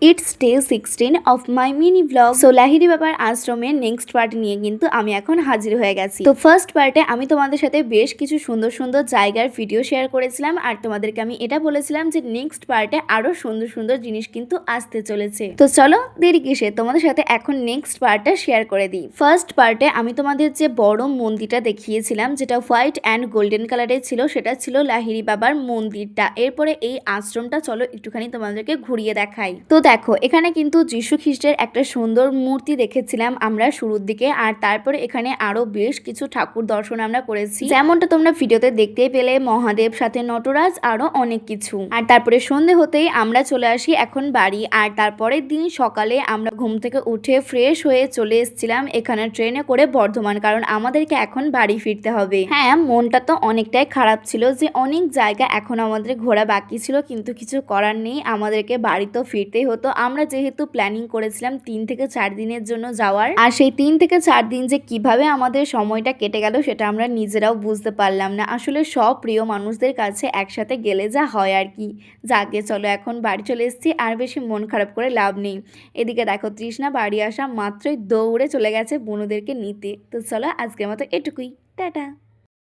It's day 16 of my mini blog. So Lahiri বাবার আশ্রমের next part নিয়ে কিন্তু আমি এখন হাজির হয়ে গেছি। তো ফার্স্ট পার্টে আমি তোমাদের সাথে বেশ কিছু সুন্দর সুন্দর জায়গার ভিডিও শেয়ার করেছিলাম, আর তোমাদেরকে আমি এটা বলেছিলাম যে নেক্সট পার্টে আরো সুন্দর সুন্দর জিনিস কিন্তু আসতে চলেছে। তো চলো দেরি কিসে, তোমাদের সাথে এখন নেক্সট পার্টটা শেয়ার করে দিই। ফার্স্ট পার্টে আমি তোমাদের যে বড় মন্দিরটা দেখিয়েছিলাম, যেটা হোয়াইট অ্যান্ড গোল্ডেন কালারের ছিল, সেটা ছিল লাহিড়ী বাবার মন্দিরটা। এরপরে এই আশ্রমটা চলো একটুখানি তোমাদেরকে ঘুরিয়ে দেখাই। তো দেখো, এখানে কিন্তু যীশু খ্রিস্টের একটা সুন্দর মূর্তি দেখেছিলাম আমরা শুরুর দিকে, আর তারপরে এখানে আরো বেশ কিছু ঠাকুর দর্শন আমরা করেছি, যেমনটা তোমরা ভিডিওতে দেখতেই পেলে, মহাদেব, সাথে নটরাজ, আরো অনেক কিছু। আর তারপরে সন্ধে হতেই আমরা চলে আসি এখন বাড়ি। আর তারপরের দিন সকালে আমরা ঘুম থেকে উঠে ফ্রেশ হয়ে চলে এসেছিলাম এখানে ট্রেনে করে বর্ধমান, কারণ আমাদেরকে এখন বাড়ি ফিরতে হবে। হ্যাঁ, মনটা তো অনেকটাই খারাপ ছিল যে অনেক জায়গা এখন আমাদের ঘোরা বাকি ছিল, কিন্তু কিছু করার নেই, আমাদেরকে বাড়ি তো ফিরতেই হতো। আমরা যেহেতু প্ল্যানিং করেছিলাম 3 থেকে 4 দিনের জন্য যাওয়ার, আর সেই 3 থেকে 4 দিন যে কিভাবে আমাদের সময়টা কেটে গেল সেটা আমরা নিজেরাও বুঝতে পারলাম না। আসলে সব প্রিয় মানুষদের কাছে একসাথে গেলে যা হয় আর কি। যাকে চলো এখন বাড়ি চলে এসেছি, আর বেশি মন খারাপ করে লাভ নেই। এদিকে দেখো, তৃষ্ণা বাড়ি আসা মাত্রই দৌড়ে চলে গেছে বুনুদেরকে নিতে। তো চলো আজকের মতো এটুকুই, টাটা।